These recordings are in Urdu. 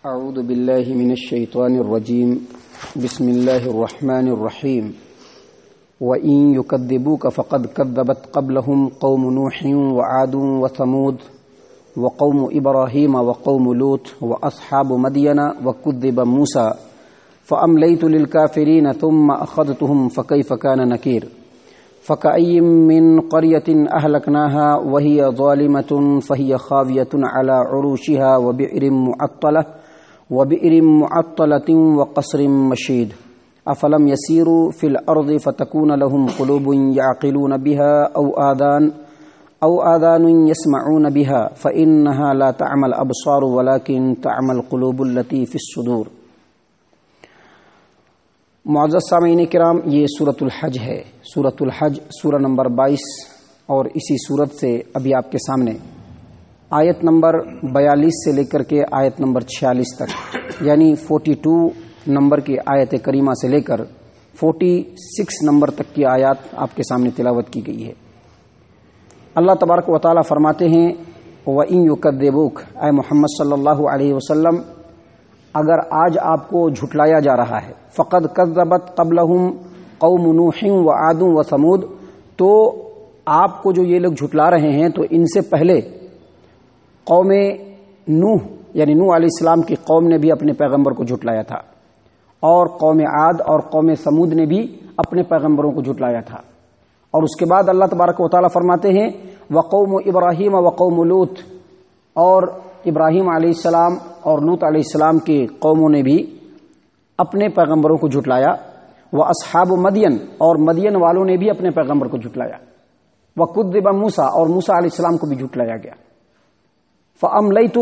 اعوذ باللہ من الشیطان الرجیم بسم اللہ الرحمن الرحیم وَإِن يُكَذِّبُوكَ فَقَدْ كَذَّبَتْ قَبْلَهُمْ قَوْمُ نُوحٍ وَعَادٌ وَثَمُودُ وَقَوْمُ إِبْرَاهِيمَ وَقَوْمُ لُوطٍ وَأَصْحَابُ مَدْيَنَ وَكُذِّبَ مُوسَى فَأَمْلَيْتُ لِلْكَافِرِينَ ثُمَّ أَخَذْتُهُمْ فَكَيْفَ كَانَ نَكِيرِ فَكَأَيٍّ مِّن قَرْيَةٍ أَهْلَكْنَاهَا وَهِيَ ظَالِمَةٌ فَهِيَ خَاوِيَةٌ عَلَى عُرُوشِهَا وبئر معطلة وقصر مشيد أفلم يسيروا في الأرض فتكون لهم قلوب يعقلون بها أو آذان يسمعون بها فإنها لا تعمى الأبصار ولكن تعمى القلوب التي في الصدور۔ معزز سامعین کرام، یہ سورۃ الحج ہے۔ سورۃ الحج سورہ نمبر 22 اور اسی سورت سے ابھی آپ کے سامنے آیت نمبر 42 سے لے کر کے آیت نمبر 46 تک، یعنی 42 نمبر کی آیت کریمہ سے لے کر 46 نمبر تک کی آیات آپ کے سامنے تلاوت کی گئی ہے۔ اللہ تبارک و تعالی فرماتے ہیں وَإِن يُكَذِّبُوكَ، اے محمد صلی اللہ علیہ وسلم، اگر آج آپ کو جھٹلایا جا رہا ہے، فقد کذبت قبلہم قوم نوح وعاد وثمود، تو آپ کو جو یہ لوگ جھٹلا رہے ہیں تو ان سے پہلے قوم نوح یعنی نوح علیہ السلام کی قوم نے بھی اپنے پیغمبر کو جھٹلایا تھا، اور قوم عاد اور قوم ثمود نے بھی اپنے پیغمبروں کو جھٹلایا تھا۔ اور اس کے بعد اللہ تبارک و تعالیٰ فرماتے ہیں وقوم ابراہیم وقوم لوط، اور ابراہیم علیہ السلام اور لوط علیہ السلام کی قوموں نے بھی اپنے پیغمبروں کو جھٹلایا۔ واصحاب مدین، اور مدین والوں نے بھی اپنے پیغمبر کو جھٹلایا۔ وکذب موسیٰ، اور موسیٰ علیہ السلام کو بھی جھٹلایا گیا۔ فَأَمْلَيْتُ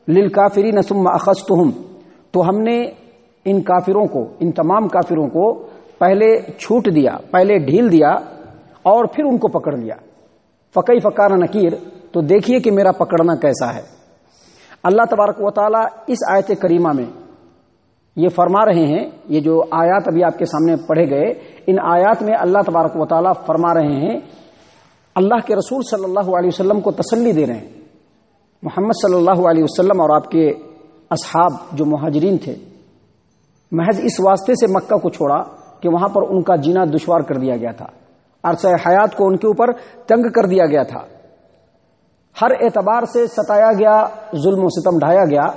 لِلْكَافِرِينَ ثُمَّ أَخَذْتُهُمْ، تو ہم نے ان کافروں کو، ان تمام کافروں کو پہلے چھوٹ دیا، پہلے ڈھیل دیا اور پھر ان کو پکڑ لیا۔ فَكَيْفَ كَانَ نَكِيرٌ، تو دیکھیے کہ میرا پکڑنا کیسا ہے۔ اللہ تبارک و تعالیٰ اس آیت کریمہ میں یہ فرما رہے ہیں، یہ جو آیات ابھی آپ کے سامنے پڑھے گئے، ان آیات میں اللہ تبارک و تعالیٰ فرما رہے ہیں، اللہ کے رسول صلی اللہ علیہ وسلم کو تسلی دے رہے ہیں۔ محمد صلی اللہ علیہ وسلم اور آپ کے اصحاب جو مہاجرین تھے، محض اس واسطے سے مکہ کو چھوڑا کہ وہاں پر ان کا جینا دشوار کر دیا گیا تھا، عرصہ حیات کو ان کے اوپر تنگ کر دیا گیا تھا، ہر اعتبار سے ستایا گیا، ظلم و ستم ڈھایا گیا۔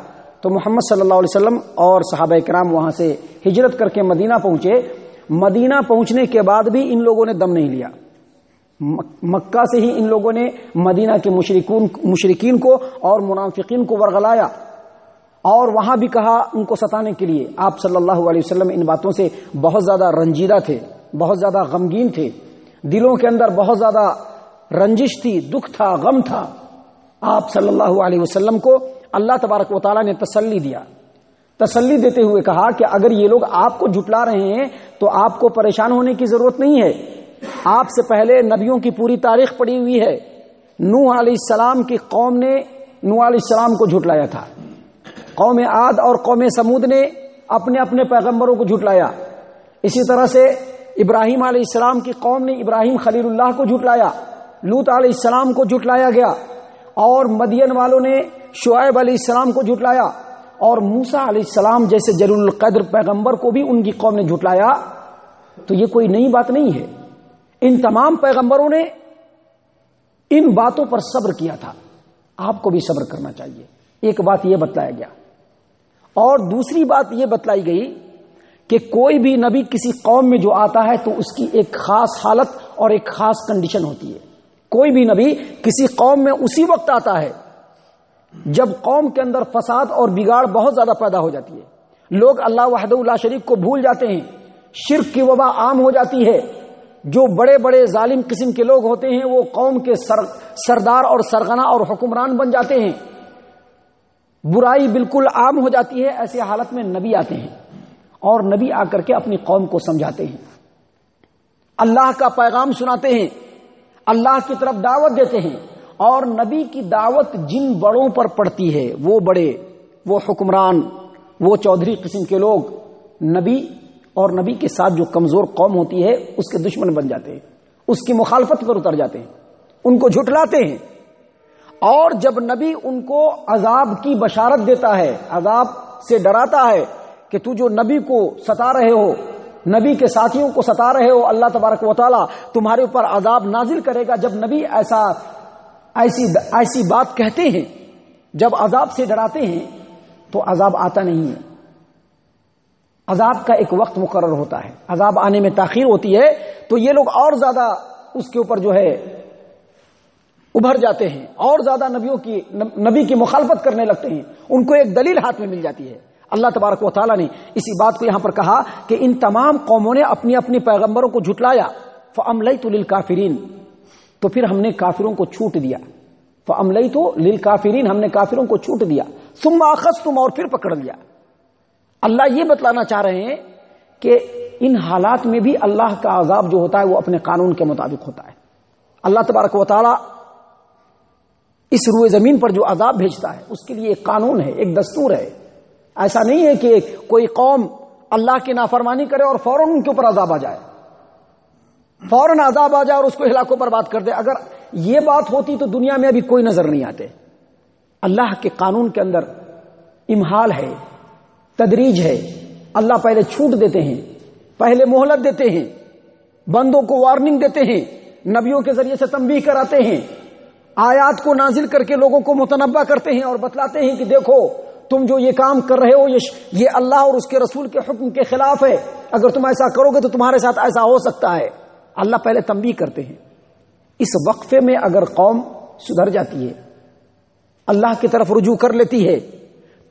تو محمد صلی اللہ علیہ وسلم اور صحابہ کرام وہاں سے ہجرت کر کے مدینہ پہنچے۔ مدینہ پہنچنے کے بعد بھی ان لوگوں نے دم نہیں لیا، مکہ سے ہی ان لوگوں نے مدینہ کے مشرکین کو اور منافقین کو ورغلایا، اور وہاں بھی کہا ان کو ستانے کے لیے۔ آپ صلی اللہ علیہ وسلم ان باتوں سے بہت زیادہ رنجیدہ تھے، بہت زیادہ غمگین تھے، دلوں کے اندر بہت زیادہ رنجش تھی، دکھ تھا، غم تھا۔ آپ صلی اللہ علیہ وسلم کو اللہ تبارک و تعالیٰ نے تسلی دیا، تسلی دیتے ہوئے کہا کہ اگر یہ لوگ آپ کو جھٹلا رہے ہیں تو آپ کو پریشان ہونے کی ضرورت نہیں ہے، آپ سے پہلے نبیوں کی پوری تاریخ پڑی ہوئی ہے۔ نوح علیہ السلام کی قوم نے نوح علیہ السلام کو جھٹلایا تھا، قوم عاد اور قوم ثمود نے اپنے اپنے پیغمبروں کو جھٹلایا، اسی طرح سے ابراہیم علیہ السلام کی قوم نے ابراہیم خلیل اللہ کو جھٹلایا، لوط علیہ السلام کو جھٹلایا گیا، اور مدین والوں نے شعیب علیہ السلام کو جھٹلایا، اور موسیٰ علیہ السلام جیسے جلیل القدر پیغمبر کو بھی ان کی قوم نے جھٹلایا۔ تو یہ کوئی نئی بات نہیں ہے، ان تمام پیغمبروں نے ان باتوں پر صبر کیا تھا، آپ کو بھی صبر کرنا چاہیے۔ ایک بات یہ بتلایا گیا، اور دوسری بات یہ بتلائی گئی کہ کوئی بھی نبی کسی قوم میں جو آتا ہے تو اس کی ایک خاص حالت اور ایک خاص کنڈیشن ہوتی ہے۔ کوئی بھی نبی کسی قوم میں اسی وقت آتا ہے جب قوم کے اندر فساد اور بگاڑ بہت زیادہ پیدا ہو جاتی ہے، لوگ اللہ وحدہ لا شریک کو بھول جاتے ہیں، شرک کی وبا عام ہو جاتی ہے، جو بڑے بڑے ظالم قسم کے لوگ ہوتے ہیں وہ قوم کے سردار اور سرغنہ اور حکمران بن جاتے ہیں، برائی بالکل عام ہو جاتی ہے۔ ایسے حالت میں نبی آتے ہیں، اور نبی آ کر کے اپنی قوم کو سمجھاتے ہیں، اللہ کا پیغام سناتے ہیں، اللہ کی طرف دعوت دیتے ہیں، اور نبی کی دعوت جن بڑوں پر پڑتی ہے، وہ بڑے، وہ حکمران، وہ چودھری قسم کے لوگ نبی اور نبی کے ساتھ جو کمزور قوم ہوتی ہے اس کے دشمن بن جاتے ہیں، اس کی مخالفت پر اتر جاتے ہیں، ان کو جھٹلاتے ہیں۔ اور جب نبی ان کو عذاب کی بشارت دیتا ہے، عذاب سے ڈراتا ہے کہ تو جو نبی کو ستا رہے ہو، نبی کے ساتھیوں کو ستا رہے ہو، اللہ تبارک و تعالی تمہارے اوپر عذاب نازل کرے گا۔ جب نبی ایسی بات کہتے ہیں، جب عذاب سے ڈراتے ہیں تو عذاب آتا نہیں ہے۔ عذاب کا ایک وقت مقرر ہوتا ہے، عذاب آنے میں تاخیر ہوتی ہے تو یہ لوگ اور زیادہ اس کے اوپر جو ہے ابھر جاتے ہیں، اور زیادہ نبی کی مخالفت کرنے لگتے ہیں، ان کو ایک دلیل ہاتھ میں مل جاتی ہے۔ اللہ تبارک و تعالیٰ نے اسی بات کو یہاں پر کہا کہ ان تمام قوموں نے اپنی اپنی پیغمبروں کو جھٹلایا، فَأَمْلَيْتُ لِلْكَافِرِينَ، تو پھر ہم نے کافروں کو چھوٹ دیا، فَأَمْلَيْتُ لِلْكَافِرِينَ، ہم نے کافروں کو چھوٹ دیا، ثُمَّ أَخَذْتُمْ، اور پھر پکڑ لیا۔ اللہ یہ بتلانا چاہ رہے ہیں کہ ان حالات میں بھی اللہ کا عذاب جو ہوتا ہے وہ اپنے قانون کے مطابق ہوتا ہے۔ اللہ تبارک و تعالی اس روئے زمین پر جو عذاب بھیجتا ہے اس کے لیے ایک قانون ہے، ایک دستور ہے۔ ایسا نہیں ہے کہ کوئی قوم اللہ کی نافرمانی کرے اور فوراً ان کے اوپر عذاب آ جائے، فوراً عذاب آ جائے اور اس کو ہلاک و برباد کر دے۔ اگر یہ بات ہوتی تو دنیا میں ابھی کوئی نظر نہیں آتے۔ اللہ کے قانون کے اندر امہال ہے، تدریج ہے۔ اللہ پہلے چھوٹ دیتے ہیں، پہلے مہلت دیتے ہیں، بندوں کو وارننگ دیتے ہیں، نبیوں کے ذریعے سے تنبیہ کراتے ہیں، آیات کو نازل کر کے لوگوں کو متنبہ کرتے ہیں اور بتلاتے ہیں کہ دیکھو تم جو یہ کام کر رہے ہو یہ اللہ اور اس کے رسول کے حکم کے خلاف ہے، اگر تم ایسا کرو گے تو تمہارے ساتھ ایسا ہو سکتا ہے۔ اللہ پہلے تنبیہ کرتے ہیں۔ اس وقفے میں اگر قوم سدھر جاتی ہے، اللہ کی طرف رجوع کر لیتی ہے،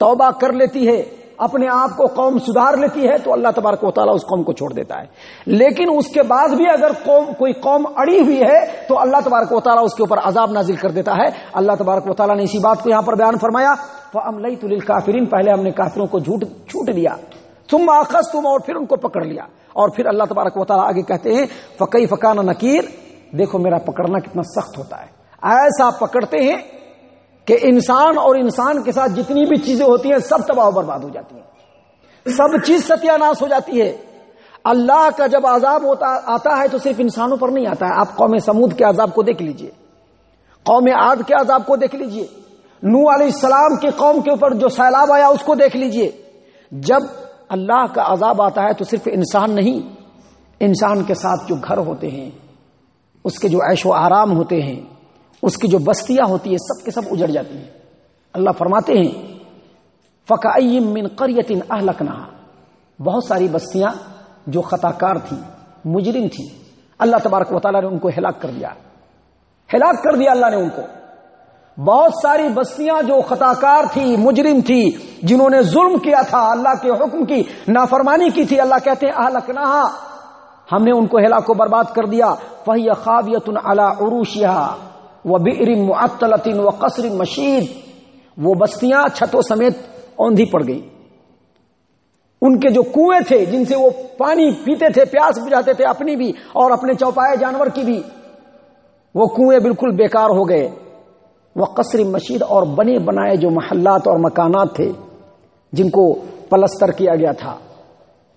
توبہ کر لیتی ہے، اپنے آپ کو قوم سدھار لیتی ہے تو اللہ تبارک و تعالیٰ اس قوم کو چھوڑ دیتا ہے۔ لیکن اس کے بعد بھی اگر کوئی قوم اڑی ہوئی ہے تو اللہ تبارک و تعالیٰ اس کے اوپر عذاب نازل کر دیتا ہے۔ اللہ تبارک و تعالیٰ نے اسی بات کو یہاں پر بیان فرمایا، فَأَمْلَيْتُ لِلْكَافِرِينَ، پہلے ہم نے کافروں کو چھوٹ دیا، ثُمَّ أَخَذْتُمْ، اور پھر ان کو پکڑ لیا۔ اور پھر اللہ تبارک و تعالیٰ آگے کہتے ہیں فَكَيْفَ كَانَ نَكِيرٌ، دیکھو میرا پکڑنا کتنا سخت ہوتا ہے۔ ایسا پکڑتے ہیں کہ انسان اور انسان کے ساتھ جتنی بھی چیزیں ہوتی ہیں سب تباہ و برباد ہو جاتی ہیں، سب چیز ستیاناش ہو جاتی ہے۔ اللہ کا جب عذاب آتا ہے تو صرف انسانوں پر نہیں آتا ہے۔ آپ قوم سمود کے عذاب کو دیکھ لیجئے، قوم عاد کے عذاب کو دیکھ لیجئے، نوح علیہ السلام کی قوم کے اوپر جو سیلاب آیا اس کو دیکھ لیجئے۔ جب اللہ کا عذاب آتا ہے تو صرف انسان نہیں، انسان کے ساتھ جو گھر ہوتے ہیں، اس کے جو عیش و آرام ہوتے ہیں، اس کی جو بستیاں ہوتی ہیں، سب کے سب اجڑ جاتی ہیں۔ اللہ فرماتے ہیں فَكَأَيٍّ مِّن قَرْيَةٍ أَهْلَكْنَاهَا، بہت ساری بستیاں جو خطا کار تھیں، مجرم تھیں، اللہ تبارک و تعالیٰ نے ان کو ہلاک کر دیا، ہلاک کر دیا اللہ نے ان کو۔ بہت ساری بستیاں جو خطا کار تھی، مجرم تھی، جنہوں نے ظلم کیا تھا، اللہ کے حکم کی نافرمانی کی تھی، اللہ کہتے ہیں أَهْلَكْنَاهَا، ہم نے ان کو ہلاک و برباد کر دیا۔ فَهِيَ خَاوِيَةٌ عَلَىٰ عُرُوشِهَا وَبِئْرٍ مُعَطَّلَةٍ وَقَصْرٍ مَشِيدٍ، وہ بستیاں چھتوں سمیت اوندھی پڑ گئی، ان کے جو کنویں تھے جن سے وہ پانی پیتے تھے، پیاس بجھاتے تھے اپنی بھی اور اپنے چوپائے جانور کی بھی، وہ کنویں بالکل بیکار ہو گئے۔ وقصر مشید، اور بنے بنائے جو محلات اور مکانات تھے جن کو پلستر کیا گیا تھا،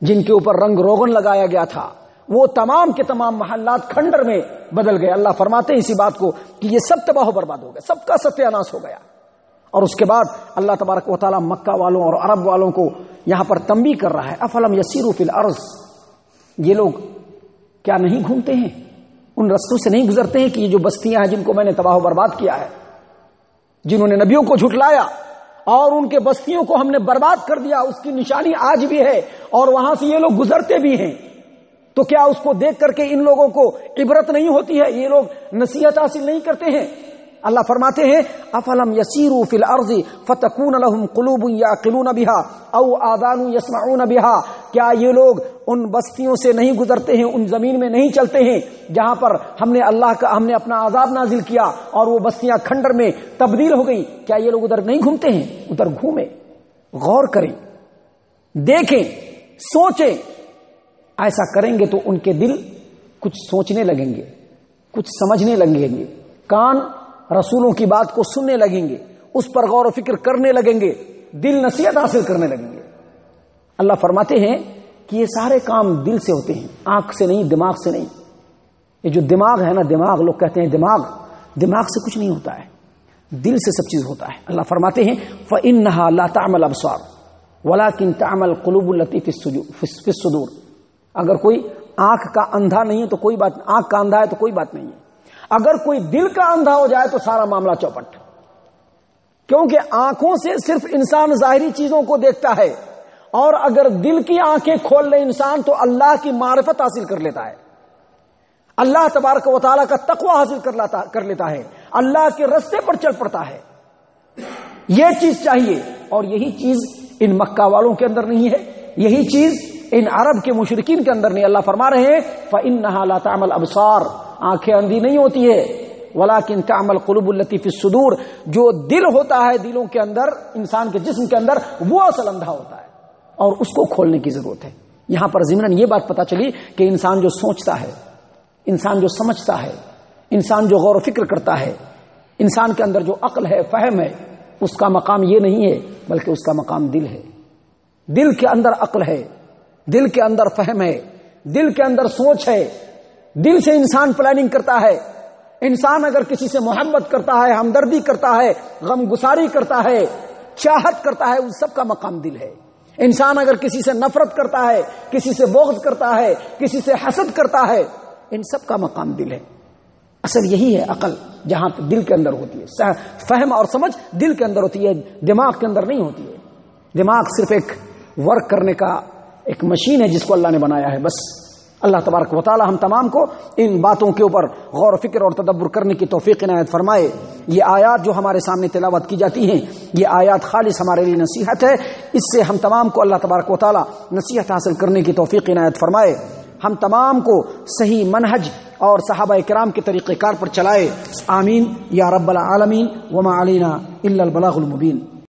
جن کے اوپر رنگ روغن لگایا گیا تھا، وہ تمام کے تمام محلات کھنڈر میں بدل گئے۔ اللہ فرماتے ہیں اسی بات کو کہ یہ سب تباہ و برباد ہو گئے، سب کا ستیاناش ہو گیا۔ اور اس کے بعد اللہ تبارک و تعالیٰ مکہ والوں اور عرب والوں کو یہاں پر تنبیہ کر رہا ہے، افلم یسیروا فی الارض، یہ لوگ کیا نہیں گھومتے ہیں، ان رستوں سے نہیں گزرتے ہیں کہ یہ جو بستیاں ہیں جن کو میں نے تباہ و برباد کیا ہے، جنہوں نے نبیوں کو جھٹلایا اور ان کے بستیوں کو ہم نے برباد کر دیا، اس کی نشانی آج بھی ہے اور وہاں سے یہ لوگ گزرتے بھی ہیں، تو کیا اس کو دیکھ کر کے ان لوگوں کو عبرت نہیں ہوتی ہے، یہ لوگ نصیحت حاصل نہیں کرتے ہیں؟ اللہ فرماتے ہیں افلم یسیروا فی الارض فتکون لهم قلوب یعقلون بها او آذان یسمعون بها، کیا یہ لوگ ان بستیوں سے نہیں گزرتے ہیں، ان زمین میں نہیں چلتے ہیں جہاں پر ہم نے اپنا عذاب نازل کیا اور وہ بستیاں کھنڈر میں تبدیل ہو گئی؟ کیا یہ لوگ ادھر نہیں گھومتے ہیں؟ ادھر گھومیں، غور کریں، دیکھیں، سوچیں۔ ایسا کریں گے تو ان کے دل کچھ سوچنے لگیں گے، کچھ سمجھنے لگیں گے، کان رسولوں کی بات کو سننے لگیں گے، اس پر غور و فکر کرنے لگیں گے، دل نصیحت حاصل کرنے لگیں گے۔ اللہ فرماتے ہیں کہ یہ سارے کام دل سے ہوتے ہیں، آنکھ سے نہیں، دماغ سے نہیں۔ یہ جو دماغ ہے نا، دماغ لوگ کہتے ہیں دماغ سے کچھ نہیں ہوتا ہے، دل سے سب چیز ہوتا ہے۔ اللہ فرماتے ہیں فَإِنَّهَا لَا تَعْمَى الْأَبْصَارُ، ولیکن تعمل قلوب التی فی الصدور. اگر کوئی آنکھ کا اندھا نہیں ہے تو کوئی بات، آنکھ کا اندھا ہے تو کوئی بات نہیں ہے، اگر کوئی دل کا اندھا ہو جائے تو سارا معاملہ چوپٹ. کیونکہ آنکھوں سے صرف انسان ظاہری چیزوں کو دیکھتا ہے، اور اگر دل کی آنکھیں کھول لے انسان تو اللہ کی معرفت حاصل کر لیتا ہے، اللہ تبارک و تعالیٰ کا تقوی حاصل کر لیتا ہے، اللہ کے راستے پر چل پڑتا ہے. یہ چیز چاہیے، اور یہی چیز ان مکہ والوں کے اندر نہیں ہے، یہی چیز ان عرب کے مشرکین کے اندر نہیں. اللہ فرما رہے ہیں فَإِنَّهَا لَا تَعْمَى الْأَبْصَارُ، آنکھیں اندھی نہیں ہوتی ہے، وَلَكِن تَعْمَى الْقُلُوبُ الَّتِي فِي الصُّدُورِ، جو دل ہوتا ہے دلوں کے اندر، انسان کے جسم کے اندر، وہ اصل اندھا ہوتا ہے اور اس کو کھولنے کی ضرورت ہے. یہاں پر ضمناً یہ بات پتہ چلی کہ انسان جو سوچتا ہے، انسان جو سمجھتا ہے، انسان جو غور و فکر کرتا ہے، انسان کے اندر جو عقل ہے، فہم ہے، اس کا مقام یہ نہیں ہے بلکہ اس کا مقام دل ہے. دل کے اندر عقل ہے، دل کے اندر فہم ہے، دل کے اندر سوچ ہے، دل سے انسان پلاننگ کرتا ہے. انسان اگر کسی سے محبت کرتا ہے، ہمدردی کرتا ہے، غم گساری کرتا ہے، چاہت کرتا ہے، اس سب کا مقام دل ہے. انسان اگر کسی سے نفرت کرتا ہے، کسی سے بغض کرتا ہے، کسی سے حسد کرتا ہے، ان سب کا مقام دل ہے. اصل یہی ہے عقل، جہاں دل کے اندر ہوتی ہے، فہم اور سمجھ دل کے اندر ہوتی ہے، دماغ کے اندر نہیں ہوتی ہے. دماغ صرف ایک ورک کرنے کا ایک مشین ہے جس کو اللہ نے بنایا ہے بس. اللہ تبارک و تعالی ہم تمام کو ان باتوں کے اوپر غور و فکر اور تدبر کرنے کی توفیق عنایت فرمائے. یہ آیات جو ہمارے سامنے تلاوت کی جاتی ہیں، یہ آیات خالص ہمارے لیے نصیحت ہے. اس سے ہم تمام کو اللہ تبارک و تعالی نصیحت حاصل کرنے کی توفیق عنایت فرمائے. ہم تمام کو صحیح منہج اور صحابہ کرام کے طریقہ کار پر چلائے. آمین یا رب العالمین. وما علینا الا البلاغ المبین.